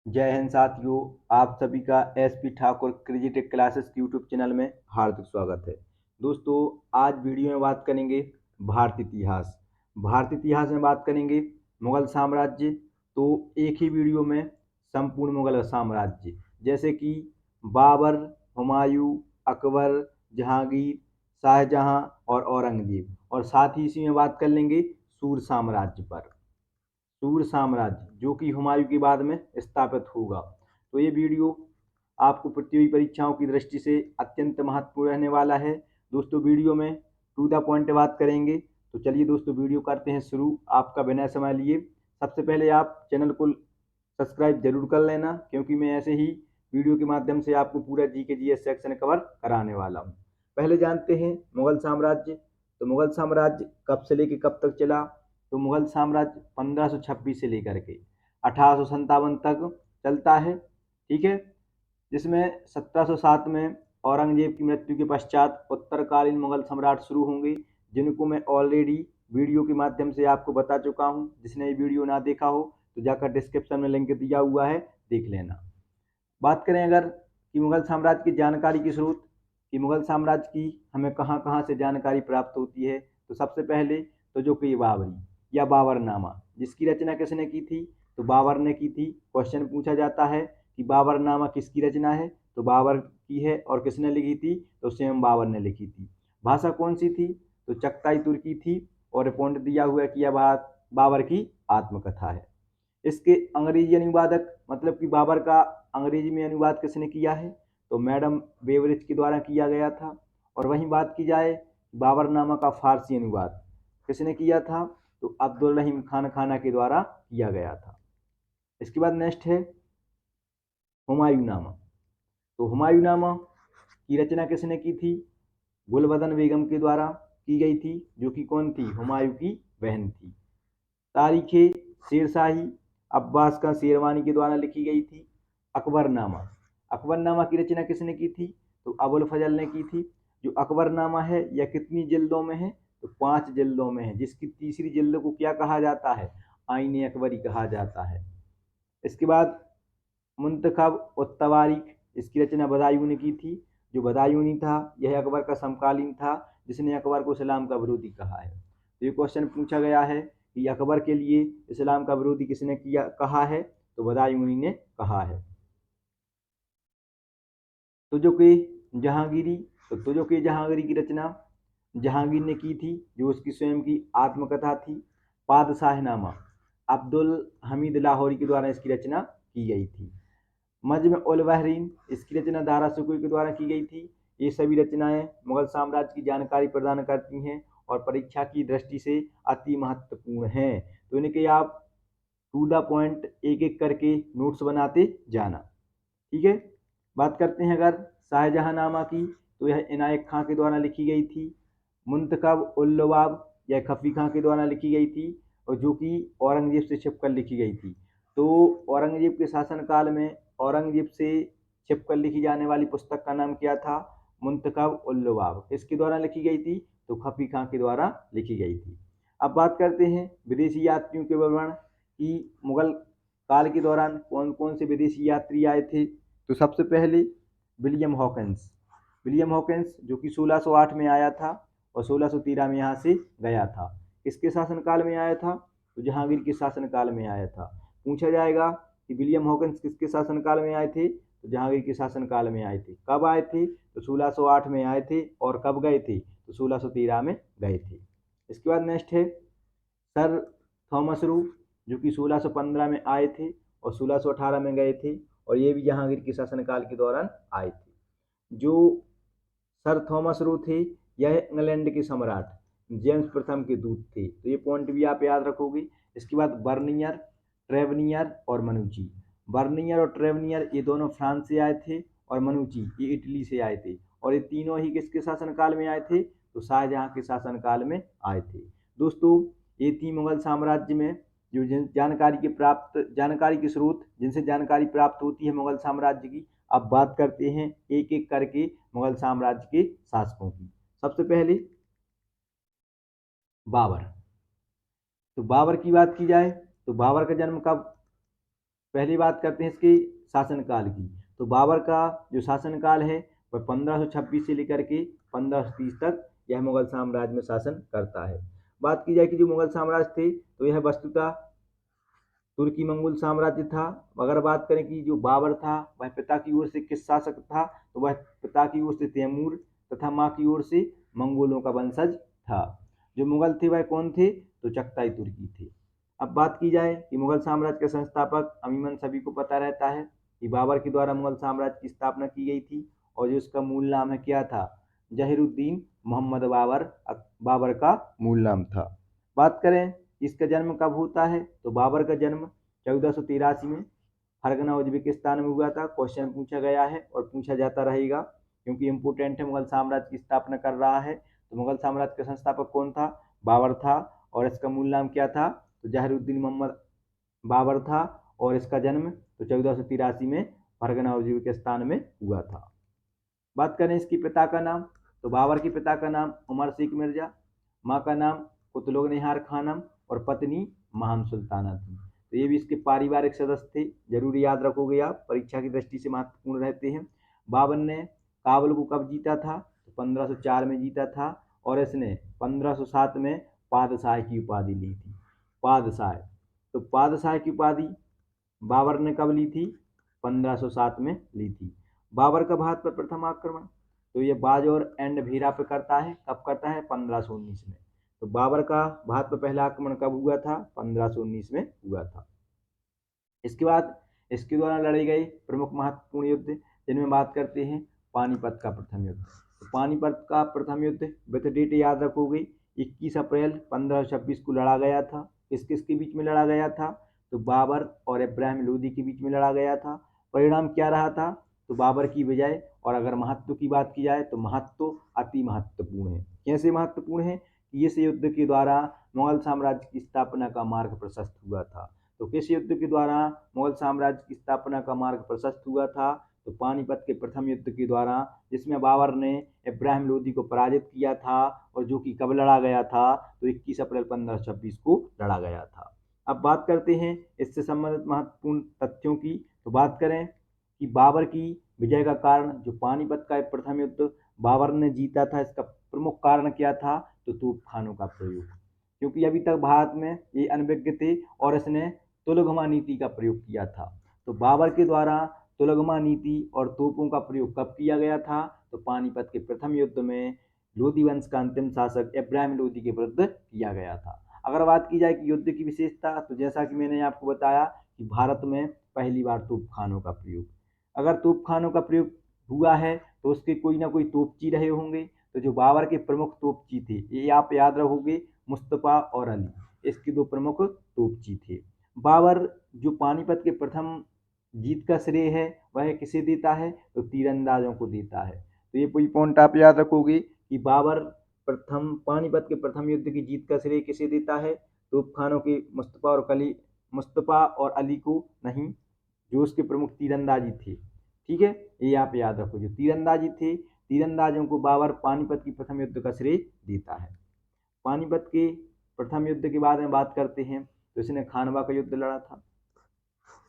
जय हिंद साथियों। आप सभी का एसपी ठाकुर क्रिजिटेक क्लासेस यूट्यूब चैनल में हार्दिक स्वागत है। दोस्तों, आज वीडियो में बात करेंगे भारतीय इतिहास। भारतीय इतिहास में बात करेंगे मुगल साम्राज्य। तो एक ही वीडियो में संपूर्ण मुगल साम्राज्य जैसे कि बाबर, हुमायूं, अकबर, जहांगीर, शाहजहां और औरंगजेब, और साथ ही इसी में बात कर लेंगे सूर साम्राज्य पर। सूर साम्राज्य जो कि हुमायूं के बाद में स्थापित होगा। तो ये वीडियो आपको प्रतियोगी परीक्षाओं की दृष्टि से अत्यंत महत्वपूर्ण रहने वाला है। दोस्तों, वीडियो में टू द पॉइंट बात करेंगे। तो चलिए दोस्तों, वीडियो करते हैं शुरू आपका बिना समय लिए। सबसे पहले आप चैनल को सब्सक्राइब जरूर कर लेना, क्योंकि मैं ऐसे ही वीडियो के माध्यम से आपको पूरा जीके जीएस सेक्शन कवर कराने वाला हूँ। पहले जानते हैं मुगल साम्राज्य। तो मुगल साम्राज्य कब से लेकर कब तक चला? तो मुगल साम्राज्य 1526 से लेकर के 1857 तक चलता है। ठीक है, जिसमें 1707 में औरंगजेब की मृत्यु के पश्चात उत्तरकालीन मुगल सम्राट शुरू होंगे, जिनको मैं ऑलरेडी वीडियो के माध्यम से आपको बता चुका हूं। जिसने ये वीडियो ना देखा हो तो जाकर डिस्क्रिप्शन में लिंक दिया हुआ है, देख लेना। बात करें अगर कि मुगल साम्राज्य की जानकारी की स्रोत, कि मुगल साम्राज्य की हमें कहाँ कहाँ से जानकारी प्राप्त होती है, तो सबसे पहले तो जो कि बाबरी या बाबरनामा, जिसकी रचना किसने की थी? तो बाबर ने की थी। क्वेश्चन पूछा जाता है कि बाबरनामा किसकी रचना है, तो बाबर की है। और किसने लिखी थी? तो स्वयं बाबर ने लिखी थी। भाषा कौन सी थी? तो चगताई तुर्की थी। और पॉइंट दिया हुआ है कि यह बात बाबर की आत्मकथा है। इसके अंग्रेजी अनुवादक, मतलब कि बाबर का अंग्रेजी में अनुवाद किसने किया है? तो मैडम बेवरिज के द्वारा किया गया था। और वहीं बात की जाए बाबरनामा का फारसी अनुवाद किसने किया था? तो अब्दुल रहीम खान खाना के द्वारा किया गया था। इसके बाद नेक्स्ट है हुमायूंनामा। तो हुमायूंनामा की रचना किसने की थी? गुलबदन बेगम के द्वारा की गई थी, जो कि कौन थी? हुमायूं की बहन थी। तारीख शेरशाही अब्बास का शेरवानी के द्वारा लिखी गई थी। अकबरनामा, अकबरनामा की रचना किसने की थी? तो अबुल फजल ने की थी। जो अकबरनामा है यह कितनी जिल्दों में है? तो 5 जिल्दों में है, जिसकी तीसरी जिल्द को क्या कहा जाता है? आईन अकबरी कहा जाता है। इसके बाद मुंतखब उत्तवारीख, इसकी रचना बदायूं ने की थी। जो बदायूनी था यह अकबर का समकालीन था, जिसने अकबर को इस्लाम का विरोधी कहा है। तो ये क्वेश्चन पूछा गया है कि अकबर के लिए इस्लाम का विरोधी किसने किया कहा है? तो बदायूनी ने कहा है। तुझो के जहांगीरी, तो तुझो के जहांगीरी की रचना जहांगीर ने की थी, जो उसकी स्वयं की आत्मकथा थी। पादशाहनामा अब्दुल हमीद लाहौरी के द्वारा इसकी रचना की गई थी। मजम उल बहरीन, इसकी रचना दारा सुकुई के द्वारा की गई थी। ये सभी रचनाएं मुगल साम्राज्य की जानकारी प्रदान करती हैं और परीक्षा की दृष्टि से अति महत्वपूर्ण हैं। तो इनके आप टू द पॉइंट एक एक करके नोट्स बनाते जाना। ठीक है, बात करते हैं अगर शाहजहांनामा की, तो यह इनायत खां के द्वारा लिखी गई थी। मुंतखब उल लवाब यह खफी खां के द्वारा लिखी गई थी, और जो कि औरंगजेब से छिपकर लिखी गई थी। तो औरंगजेब के शासनकाल में औरंगजेब से छिपकर लिखी जाने वाली पुस्तक का नाम क्या था? मुंतखब उल लवाब। किसके द्वारा लिखी गई थी? तो खफी खां के द्वारा लिखी गई थी। अब बात करते हैं विदेशी यात्रियों के विवरण, कि मुगल काल के दौरान कौन कौन से विदेशी यात्री आए थे। तो सबसे पहले विलियम हॉकिंस। विलियम हॉकिंस जो कि 1608 में आया था और 1613 में यहाँ से गया था। किसके शासनकाल में आया था? तो जहांगीर के शासनकाल में आया था। पूछा जाएगा कि विलियम हॉकिंस किसके शासनकाल में आए थे? तो जहांगीर के शासनकाल में आए थे। कब आए थे? तो 1608 में आए थे। और कब गए थे? तो 1613 में गए थे। इसके बाद नेक्स्ट है सर थॉमस रू, जो कि 1615 में आए थे और 1618 में गए थे। और ये भी जहांगीर के शासनकाल के दौरान आए थे। जो सर थॉमस रो थे, यह इंग्लैंड के सम्राट जेम्स प्रथम के दूत थे। तो ये पॉइंट भी आप याद रखोगे। इसके बाद बर्नियर, ट्रेवनियर और मनुची। बर्नियर और ट्रेवनियर ये दोनों फ्रांस से आए थे, और मनुची ये इटली से आए थे। और ये तीनों ही किसके शासनकाल में आए थे? तो शाहजहां के शासनकाल में आए थे। दोस्तों, ये थी मुगल साम्राज्य में जो जानकारी के स्रोत, जिनसे जानकारी प्राप्त होती है मुगल साम्राज्य की। अब बात करते हैं एक एक करके मुगल साम्राज्य के शासकों की। सबसे पहले बाबर। तो बाबर की बात की जाए तो बाबर का जन्म कब पहली बात करते हैं इसके शासनकाल की। तो बाबर का जो शासनकाल है वह 1526 से लेकर के 1530 तक यह मुगल साम्राज्य में शासन करता है। बात की जाए कि जो मुगल साम्राज्य थे तो यह वस्तुतः तुर्की मंगोल साम्राज्य था। अगर बात करें कि जो बाबर था वह पिता की ओर से किस शासक था, तो वह पिता की ओर से तैमूर तथा माँ की ओर से मंगोलों का वंशज था। जो मुगल थे वह कौन थे, तो चगताई तुर्की थे। अब बात की जाए कि मुगल साम्राज्य के संस्थापक अमीमन सभी को पता रहता है कि बाबर के द्वारा मुगल साम्राज्य की स्थापना की गई थी और जो इसका मूल नाम है क्या था, जहीरुद्दीन मोहम्मद बाबर। बाबर का मूल नाम था। बात करें इसका जन्म कब होता है, तो बाबर का जन्म 1483 में फरगना उज्बेकिस्तान में हुआ था। क्वेश्चन पूछा गया है और पूछा जाता रहेगा क्योंकि इम्पोर्टेंट है, मुगल साम्राज्य की स्थापना कर रहा है। तो मुगल साम्राज्य का संस्थापक कौन था, बाबर था। और इसका मूल नाम क्या था, तो जहरुद्दीन मोहम्मद बाबर था। और इसका जन्म तो 1483 में फरगना उज्बेकिस्तान में हुआ था। बात करें इसके पिता का नाम, तो बाबर के पिता का नाम उमर शेख मिर्जा, माँ का नाम कुतलुग निहार खानम और पत्नी महाम सुल्ताना थी। तो ये भी इसके पारिवारिक सदस्य थे, जरूर याद रखोगे आप, परीक्षा की दृष्टि से महत्वपूर्ण रहते हैं। बाबर ने काबुल को कब जीता था, तो 1504 में जीता था और इसने 1507 में पादशाह की उपाधि ली थी। पादशाह, तो पादशाह की उपाधि बाबर ने कब ली थी, 1507 में ली थी। बाबर का भारत पर प्रथम आक्रमण, तो ये बाजौर एंड भीरा पे करता है। कब करता है, 1519 में। तो बाबर का भारत पर पहला आक्रमण कब हुआ था, 1519 में हुआ था। इसके बाद इसके द्वारा लड़े गए प्रमुख महत्वपूर्ण युद्ध जिनमें बात करते हैं पानीपत का प्रथम युद्ध। तो पानीपत का प्रथम युद्ध विथ डेट याद रखोगे, 21 अप्रैल 1526 को लड़ा गया था। किस किस के बीच में लड़ा गया था, तो बाबर और इब्राहिम लोदी के बीच में लड़ा गया था। परिणाम क्या रहा था, तो बाबर की विजय। और अगर महत्व की बात की जाए तो महत्व अति महत्वपूर्ण है। कैसे महत्वपूर्ण है, कि इस युद्ध के द्वारा मुगल साम्राज्य की स्थापना का मार्ग प्रशस्त हुआ था। तो किस युद्ध के द्वारा मुगल साम्राज्य की स्थापना का मार्ग प्रशस्त हुआ था, तो पानीपत के प्रथम युद्ध के द्वारा, जिसमें बाबर ने इब्राहिम लोदी को पराजित किया था और जो कि कब लड़ा गया था, तो 21 अप्रैल 1526 को लड़ा गया था। अब बात करते हैं इससे संबंधित महत्वपूर्ण तथ्यों की। तो बात करें कि बाबर की विजय का कारण, जो पानीपत का प्रथम युद्ध बाबर ने जीता था, इसका प्रमुख कारण क्या था, तो तोपखानों का प्रयोग। क्योंकि अभी तक भारत में ये अनभिज्ञ थे और इसने तुलगमा नीति का प्रयोग किया था। तो बाबर के द्वारा तुलगमा नीति और तोपों का प्रयोग कब किया गया था, तो पानीपत के प्रथम युद्ध में लोदी वंश का अंतिम शासक इब्राहिम लोदी के विरुद्ध किया गया था। अगर बात की जाए कि युद्ध की विशेषता, तो जैसा कि मैंने आपको बताया कि भारत में पहली बार तोपखानों का प्रयोग। अगर तोपखानों का प्रयोग हुआ है तो उसके कोई ना कोई तोपची रहे होंगे। तो जो बाबर के प्रमुख तोपची थे, ये आप याद रखोगे, मुस्तफा और अली, इसके दो प्रमुख तोपची थे। बाबर जो पानीपत के प्रथम जीत का श्रेय है वह किसे देता है, तो तीरंदाजों को देता है। तो ये कोई पॉइंट आप याद रखोगे कि बाबर प्रथम पानीपत के प्रथम युद्ध की जीत का श्रेय किसे देता है, तोपखानों के मुस्तफा और अली को नहीं, जो उसके प्रमुख तीरंदाजी थे। ठीक है, ये आप याद रखो, जो तीरंदाजी थे, तीरंदाजों को बाबर पानीपत की प्रथम युद्ध का श्रेय देता है। पानीपत के प्रथम युद्ध के बारे में बात करते हैं, तो इसने खानवा का युद्ध लड़ा था।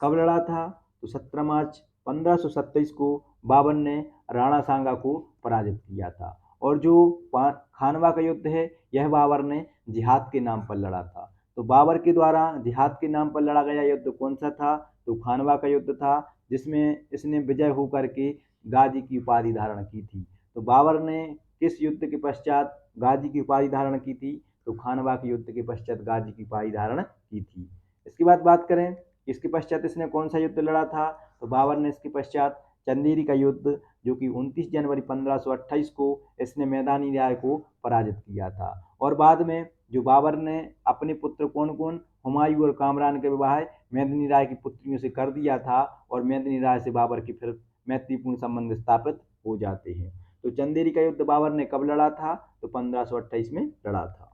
कब लड़ा था, तो 17 मार्च 1527 को बाबर ने राणा सांगा को पराजित किया था। और जो खानवा का युद्ध है यह बाबर ने जिहाद के नाम पर लड़ा था। तो बाबर के द्वारा जिहाद के नाम पर लड़ा गया युद्ध कौन सा था, तो खानवा का युद्ध था, जिसमें इसने विजय होकर के गाजी की उपाधि धारण की थी। तो बाबर ने किस युद्ध के पश्चात गाजी की उपाधि धारण की थी, तो खानवा के युद्ध के पश्चात गाजी की उपाधि धारण की थी। इसके बाद बात करें इसके पश्चात इसने कौन सा युद्ध लड़ा था, तो बाबर ने इसके पश्चात चंदेरी का युद्ध, जो कि 29 जनवरी 1528 को इसने मैदानी न्याय को पराजित किया था। और बाद में जो बाबर ने अपने पुत्र कौन कौन, हुमायूं और कामरान के विवाह मेदिनी राय की पुत्रियों से कर दिया था और मेदिनी राय से बाबर की फिर मैत्रीपूर्ण संबंध स्थापित हो जाते हैं। तो चंदेरी का युद्ध बाबर ने कब लड़ा था, तो 1528 में लड़ा था।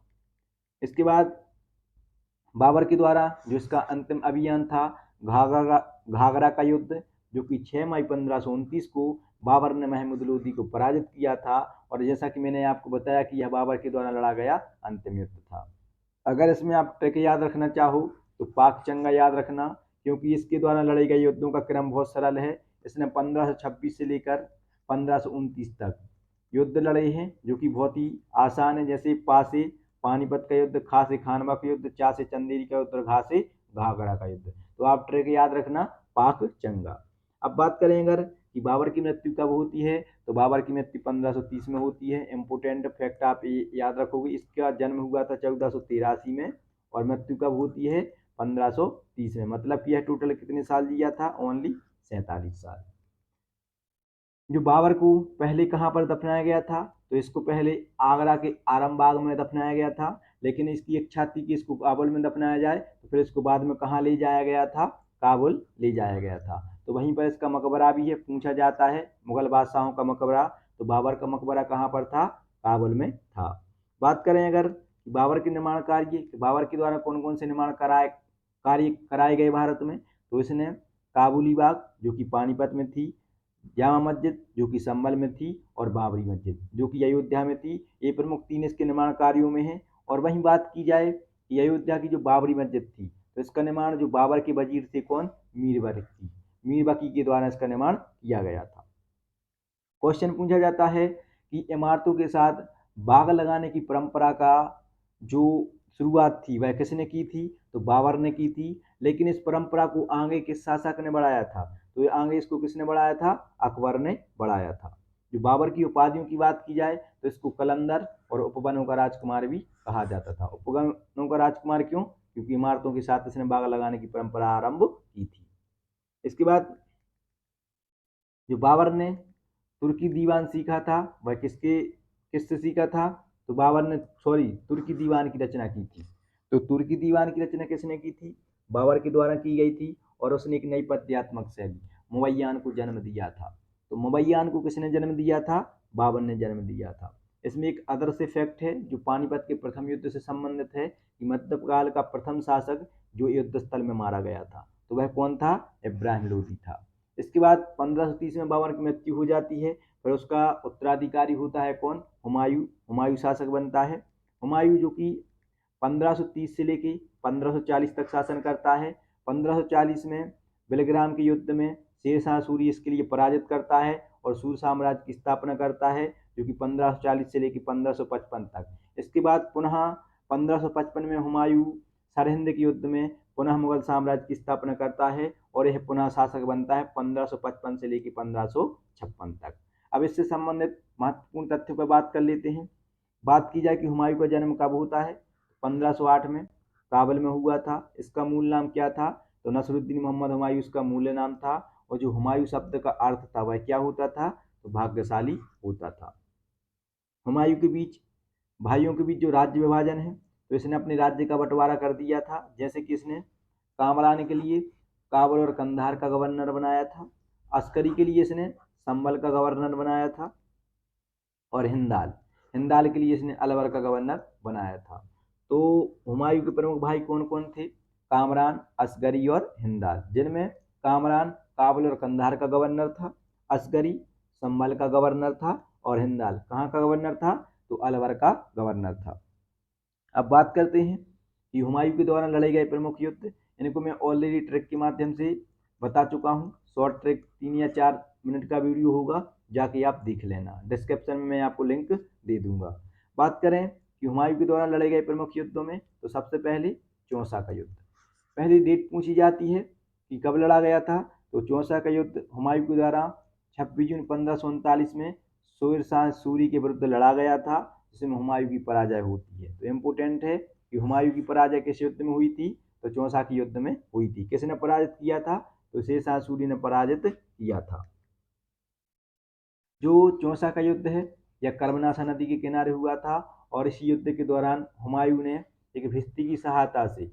इसके बाद बाबर के द्वारा जो इसका अंतिम अभियान था घाघरा घाघरा का युद्ध, जो कि 6 मई 1529 को बाबर ने महमूद लोदी को पराजित किया था। और जैसा कि मैंने आपको बताया कि यह बाबर के द्वारा लड़ा गया अंतिम युद्ध था। अगर इसमें आप ट्रिक याद रखना चाहो तो पाक चंगा याद रखना, क्योंकि इसके द्वारा लड़े गए युद्धों का क्रम बहुत सरल है। इसने 1526 से लेकर 1529 तक युद्ध लड़े हैं, जो कि बहुत ही आसान है, जैसे पा से पानीपत का युद्ध, खा से खानवा का युद्ध, चा से चंदेरी का युद्ध और घा से घाघरा का युद्ध। तो आप ट्रिक याद रखना, पाक चंगा। अब बात करें अगर कि बाबर की मृत्यु कब होती है, तो बाबर की मृत्यु 1530 में होती है। इम्पोर्टेंट फैक्ट आप ये याद रखोगे, इसका जन्म हुआ था 1483 में और मृत्यु कब होती है, 1530 में। मतलब कि यह टोटल कितने साल जिया था, ओनली 47 साल। जो बाबर को पहले कहाँ पर दफनाया गया था, तो इसको पहले आगरा के आरामबाग में दफनाया गया था, लेकिन इसकी इच्छा थी कि इसको काबुल में दफनाया जाए, तो फिर इसको बाद में कहाँ ले जाया गया था, काबुल ले जाया गया था। तो वहीं पर इसका मकबरा भी है, पूछा जाता है मुगल बादशाहों का मकबरा, तो बाबर का मकबरा कहाँ पर था, काबुल में था। बात करें अगर बाबर के निर्माण कार्य, बाबर के द्वारा कौन कौन से निर्माण कार्य कराए गए भारत में, तो इसने काबुली बाग जो कि पानीपत में थी, जामा मस्जिद जो कि संभल में थी, और बाबरी मस्जिद जो कि अयोध्या में थी। ये प्रमुख तीन इसके निर्माण कार्यों में है। और वहीं बात की जाए कि अयोध्या की जो बाबरी मस्जिद थी, तो इसका निर्माण जो बाबर के वजीर थे कौन, मीर बकी के द्वारा इसका निर्माण किया गया था। क्वेश्चन पूछा जाता है कि इमारतों के साथ बाग लगाने की परंपरा का जो शुरुआत थी वह किसने की थी, तो बाबर ने की थी। लेकिन इस परंपरा को आगे किस शासक ने बढ़ाया था, तो ये आगे इसको किसने बढ़ाया था, अकबर ने बढ़ाया था। जो बाबर की उपाधियों की बात की जाए, तो इसको कलंदर और उपवनों का राजकुमार भी कहा जाता था। उपवनों का राजकुमार क्यों, क्योंकि इमारतों के साथ इसने बाग लगाने की परंपरा आरंभ की थी। इसके बाद जो बाबर ने तुर्की दीवान सीखा था, वह किससे सीखा था, तो बाबर ने तुर्की दीवान की रचना की थी। तो तुर्की दीवान की रचना किसने की थी, बाबर के द्वारा की गई थी। और उसने एक नई पद्यात्मक शैली मुवैयान को जन्म दिया था। तो मुवैयान को किसने जन्म दिया था, बाबर ने जन्म दिया था। इसमें एक अदर से फैक्ट है जो पानीपत के प्रथम युद्ध से संबंधित है, कि मध्यकाल का प्रथम शासक जो युद्ध स्थल में मारा गया था, तो वह कौन था, इब्राहिम लोदी था। इसके बाद 1530 में बाबर की मृत्यु हो जाती है। फिर उसका उत्तराधिकारी होता है कौन, हुमायूं शासक बनता है। हुमायूं जो कि 1530 से लेके 1540 तक शासन करता है। 1540 में बेलग्राम के युद्ध में शेरशाह सूरी इसके लिए पराजित करता है और सूर साम्राज्य की स्थापना करता है, जो कि 1540 से लेकर 1555 तक। इसके बाद पुनः 1555 में हुमायूं सरहिंद के युद्ध में पुनः मुगल साम्राज्य की स्थापना करता है और यह पुनः शासक बनता है 1555 से लेकर 1556 तक। अब इससे संबंधित महत्वपूर्ण तथ्यों पर बात कर लेते हैं। बात की जाए कि हुमायूं का जन्म कब होता है, 1508 में काबुल में हुआ था। इसका मूल नाम क्या था, तो नसरुद्दीन मोहम्मद हुमायूं इसका मूल नाम था। और जो हुमायूं शब्द का अर्थ था वह क्या होता था, तो भाग्यशाली होता था। हुमायूं के बीच भाइयों के बीच जो राज्य विभाजन है, तो इसने अपने राज्य का बंटवारा कर दिया था। जैसे कि इसने कामरान के लिए काबुल और कंधार का गवर्नर बनाया था, अस्करी के लिए इसने संभल का गवर्नर बनाया था, और हिंदाल हिंदाल के लिए इसने अलवर का गवर्नर बनाया था। तो हुमायूं के प्रमुख भाई कौन कौन थे, कामरान, असगरी और हिंदाल, जिनमें कामरान काबुल और कंधार का गवर्नर था, असगरी संभल का गवर्नर था, और हिंदाल कहाँ का गवर्नर था, तो अलवर का गवर्नर था। अब बात करते हैं कि हुमायूं के द्वारा लड़े गए प्रमुख युद्ध। इनको मैं ऑलरेडी ट्रिक के माध्यम से बता चुका हूँ। शॉर्ट ट्रिक 3 या 4 मिनट का वीडियो होगा, जाके आप देख लेना, डिस्क्रिप्शन में मैं आपको लिंक दे दूंगा। बात करें कि हुमायूं के द्वारा लड़े गए प्रमुख युद्धों में, तो सबसे पहले चौसा का युद्ध। पहली डेट पूछी जाती है कि कब लड़ा गया था, तो चौसा का युद्ध हुमायूं के द्वारा 26 जून 1539 में शेर शाह सूरी के विरुद्ध लड़ा गया था, जिसमें हुमायूं की पराजय होती है। तो इम्पोर्टेंट है कि हुमायूं की पराजय किस युद्ध में हुई थी, तो चौसा के युद्ध में हुई थी। किसने पराजित किया था, तो शेर शाह सूरी ने पराजित किया था। जो चौसा का युद्ध है यह कर्मनाशा नदी के किनारे हुआ था, और इस युद्ध के दौरान हुमायूं ने एक भिस्ती की सहायता से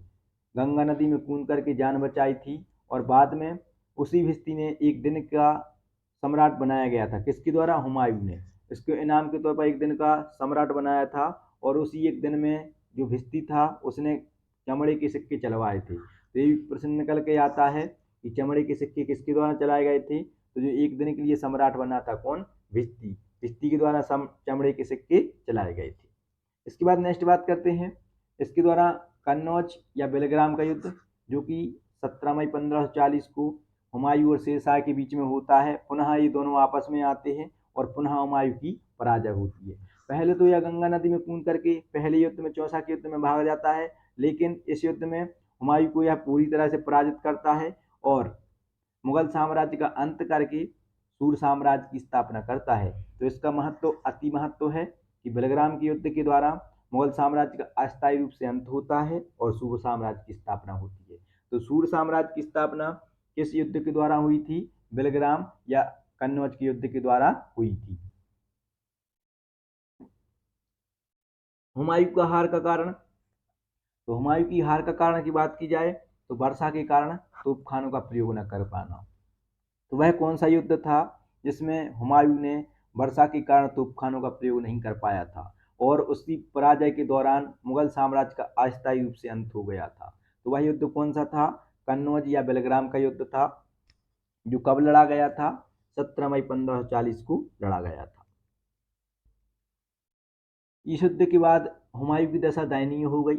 गंगा नदी में कूद करके जान बचाई थी। और बाद में उसी भिस्ती ने एक दिन का सम्राट बनाया गया था, किसके द्वारा, हुमायूं ने। इसके इनाम के तौर पर एक दिन का सम्राट बनाया था, और उसी एक दिन में जो भिस्ती था उसने चमड़े के सिक्के चलवाए थे। तो ये प्रश्न निकल के आता है कि चमड़े के सिक्के किसके द्वारा चलाए गए थे, तो जो एक दिन के लिए सम्राट बना था कौन, भिस्ती भिस्ती के द्वारा चमड़े के सिक्के चलाए गए थे। इसके बाद नेक्स्ट बात करते हैं इसके द्वारा कन्नौज या बेलग्राम का युद्ध, जो कि 17 मई 1540 को हुमायूं और शेरशाह के बीच में होता है। पुनः ये दोनों आपस में आते हैं और पुनः हुमायूं की पराजय होती है। पहले तो यह गंगा नदी में कूद करके पहले युद्ध में, चौसा के युद्ध में भाग जाता है, लेकिन इस युद्ध में हुमायूं को यह पूरी तरह से पराजित करता है और मुगल साम्राज्य का अंत करके सूर साम्राज्य की स्थापना करता है। तो इसका महत्व, अति महत्व है कि बेलग्राम के युद्ध के द्वारा मुगल साम्राज्य का अस्थायी रूप से अंत होता है और सूर साम्राज्य की स्थापना होती है। तो सूर साम्राज्य की स्थापना किस युद्ध के द्वारा हुई थी? बेलग्राम या कन्नौज के युद्ध के द्वारा हुई थी। हुमायूं का हार का कारण, तो हुमायूं की हार का कारण की बात की जाए तो वर्षा के कारण तोपखानों का प्रयोग न कर पाना। तो वह कौन सा युद्ध था जिसमें हुमायूं ने वर्षा के कारण तोपखानों का प्रयोग नहीं कर पाया था और उसकी पराजय के दौरान मुगल साम्राज्य का अस्थायी रूप से अंत हो गया था? तो वह युद्ध कौन सा था? कन्नौज या बेलग्राम का युद्ध था, जो कब लड़ा गया था? 17 मई 1540 को लड़ा गया था। इस युद्ध के बाद हुमायूं की दशा दयनीय हो गई।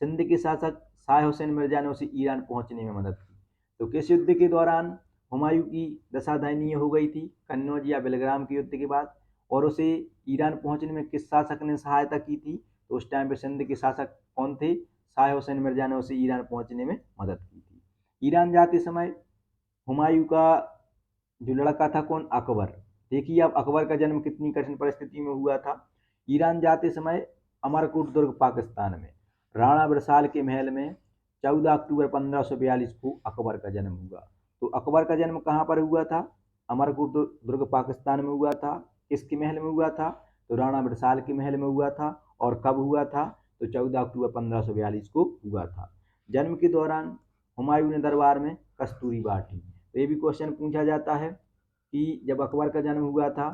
सिंध के शासक शाह हुसैन मिर्जा ने उसे ईरान पहुंचने में मदद की। तो किस युद्ध के दौरान हुमायूं की दशा दयनीय हो गई थी? कन्नौज या बेलग्राम के युद्ध के बाद। और उसे ईरान पहुंचने में किस शासक ने सहायता की थी? तो उस टाइम पे सिंध के शासक कौन थे? शाह हुसैन मिर्जा ने उसे ईरान पहुंचने में मदद की थी। ईरान जाते समय हुमायूं का जो लड़का था कौन? अकबर। देखिए अब अकबर का जन्म कितनी कठिन परिस्थिति में हुआ था। ईरान जाते समय अमरकोट दुर्ग पाकिस्तान में राणा बिरसाल के महल में 14 अक्टूबर 1542 को अकबर का जन्म हुआ। तो अकबर का जन्म कहाँ पर हुआ था? अमरकोट दुर्ग पाकिस्तान में हुआ था। किसके महल में हुआ था? तो राणा बिरसाल के महल में हुआ था। और कब हुआ था? तो 14 अक्टूबर 1542 को हुआ था। जन्म के दौरान हुमायूं ने दरबार में कस्तूरी बांटी। तो ये भी क्वेश्चन पूछा जाता है कि जब अकबर का जन्म हुआ था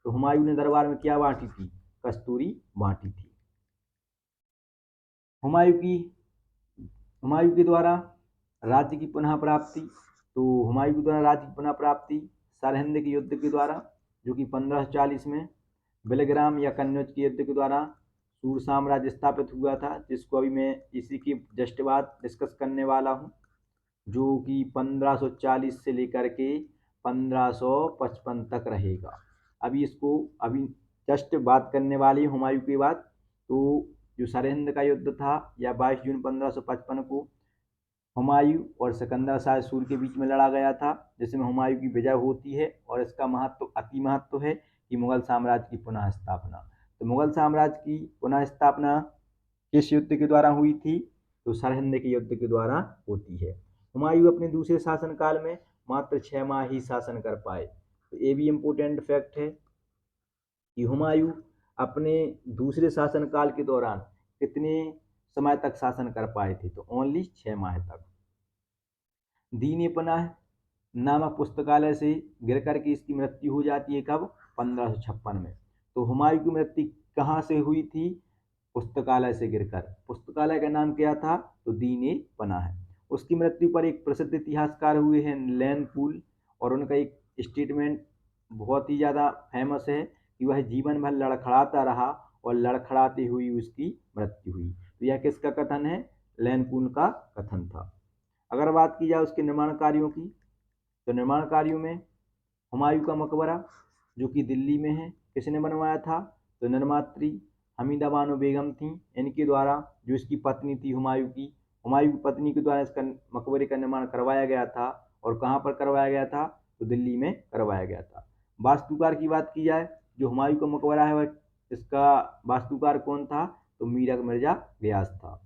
तो हुमायूं ने दरबार में क्या बांटी थी? कस्तूरी बांटी थी। हुमायूं की हुमायूं के द्वारा राज्य की पुनः प्राप्ति, तो हुमायूं के द्वारा राज्य की पुनः प्राप्ति सरहिंद के युद्ध के द्वारा, जो कि 1540 में बेलग्राम या कन्नौज के युद्ध के द्वारा सूर साम्राज्य स्थापित हुआ था, जिसको अभी मैं इसी की जस्ट बाद डिस्कस करने वाला हूँ, जो कि 1540 से लेकर के 1555 तक रहेगा। अभी जस्ट बात करने वाली हुमायूं की बात। तो जो सरहिंद का युद्ध था या 22 जून 1555 को हुमायूं और सिकंदर शाह सूर के बीच में लड़ा गया था, जिसमें हुमायूं की विजय होती है और इसका महत्व, अति महत्व है कि मुगल साम्राज्य की पुनः स्थापना। तो मुगल साम्राज्य की पुनः स्थापना किस युद्ध के द्वारा हुई थी? तो सरहिंद के युद्ध के द्वारा होती है। हुमायूं अपने दूसरे शासनकाल में मात्र 6 माह ही शासन कर पाए। तो ये भी इम्पोर्टेंट फैक्ट है कि हुमायूं अपने दूसरे शासनकाल के दौरान कितने समय तक शासन कर पाए थे? तो ओनली 6 माह तक। दीन पनाह नामक पुस्तकालय से गिर करके इसकी मृत्यु हो जाती है कब? 1556 में। तो हुमायूं की मृत्यु कहाँ से हुई थी? पुस्तकालय से गिरकर। पुस्तकालय का नाम क्या था? तो दीन पनाह। उसकी मृत्यु पर एक प्रसिद्ध इतिहासकार हुए हैं लैन पूल, और उनका एक स्टेटमेंट बहुत ही ज़्यादा फेमस है कि वह जीवन भर लड़खड़ाता रहा और लड़खड़ाते हुई उसकी मृत्यु हुई। तो यह किसका कथन है? लैन पूल का कथन था। अगर बात की जाए उसके निर्माण कार्यों की, तो निर्माण कार्यों में हुमायूं का मकबरा जो कि दिल्ली में है, किसने बनवाया था? तो निर्मात्री हमीदा बानो बेगम थी। इनके द्वारा, जो इसकी पत्नी थी हुमायूं की पत्नी के द्वारा इसका मकबरे का निर्माण करवाया गया था। और कहाँ पर करवाया गया था? तो दिल्ली में करवाया गया था। वास्तुकार की बात की जाए, जो हुमायूं का मकबरा है वह, इसका वास्तुकार कौन था? तो मीर मिर्जा गयास था।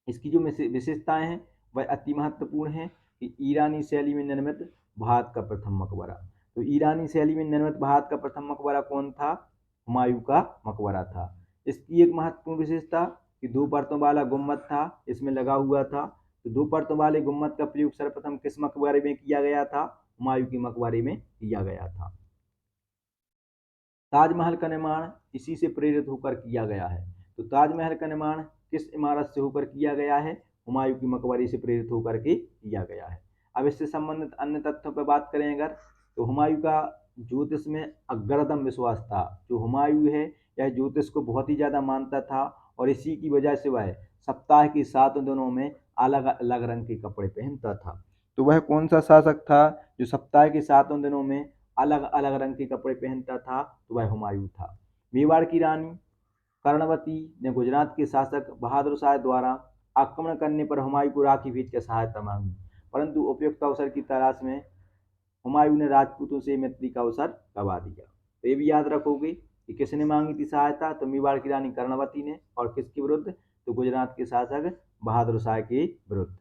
इसकी जो विशेषताएं हैं वह अति महत्वपूर्ण है कि ईरानी शैली में निर्मित भारत का प्रथम मकबरा। तो ईरानी शैली में निर्मित भारत का प्रथम मकबरा कौन था? हुमायूं का मकबरा था। इसकी एक महत्वपूर्ण विशेषता कि 2 परतों वाला गुम्बद था, इसमें लगा हुआ था। तो 2 परतों वाले गुम्बद का प्रयोग सर्वप्रथम किस मकबरे में किया गया था? हुमायूं के मकबरे में किया गया था। ताजमहल का निर्माण इसी से प्रेरित होकर किया गया है। तो ताजमहल का निर्माण किस इमारत से होकर किया गया है? हुमायूं की मकबरी से प्रेरित होकर के किया गया है। अब इससे संबंधित अन्य तथ्यों पर बात करें अगर, तो हुमायूं का ज्योतिष में अग्रतम विश्वास था। जो हुमायूं है यह ज्योतिष को बहुत ही ज़्यादा मानता था और इसी की वजह से वह सप्ताह के 7 दिनों में अलग अलग रंग के कपड़े पहनता था। तो वह कौन सा शासक था जो सप्ताह के 7 दिनों में अलग अलग रंग के कपड़े पहनता था? तो वह हुमायूं था। मेवाड़ की रानी कर्णवती ने गुजरात के शासक बहादुर शाह द्वारा आक्रमण करने पर हुमायूं को राखी भेजकर सहायता मांगी, परंतु उपयुक्त अवसर की तलाश में हुमायूं ने राजपूतों से मैत्री का अवसर गवा दिया। तो ये भी याद रखोगे कि किसने मांगी थी सहायता? तो मेवाड़ की रानी कर्णवती ने। और किसके विरुद्ध? तो गुजरात के शासक बहादुर शाह के विरुद्ध।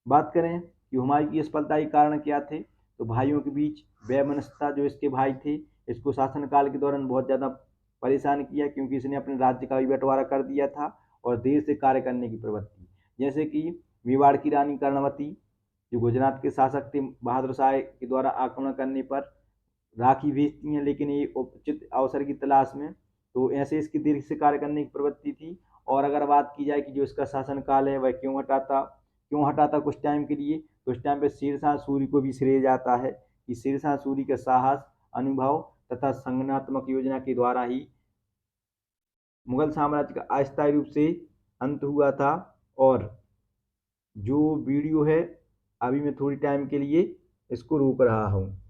बात करें कि हुमायूं की असफलता के कारण क्या थे, तो भाइयों के बीच वैमनस्यता, जो इसके भाई थे, इसको शासनकाल के दौरान बहुत ज़्यादा परेशान किया, क्योंकि इसने अपने राज्य का भी बंटवारा कर दिया था और देर से कार्य करने की प्रवृत्ति। जैसे कि मेवाड़ की रानी कर्णवती जो गुजरात के शासक थे बहादुर शाह के द्वारा आक्रमण करने पर राखी भेजती हैं, लेकिन ये उचित अवसर की तलाश में, तो ऐसे इसकी दीर्घ से कार्य करने की प्रवृत्ति थी। और अगर बात की जाए कि जो इसका शासनकाल है वह क्यों हटाता कुछ टाइम के लिए, तो उस टाइम पे शेरशाह सूरी को भी श्रेय जाता है कि शेरशाह सूरी के साहस, अनुभव तथा संगठनात्मक योजना के द्वारा ही मुगल साम्राज्य का अस्थायी रूप से अंत हुआ था। और जो वीडियो है अभी मैं थोड़ी टाइम के लिए इसको रोक रहा हूँ।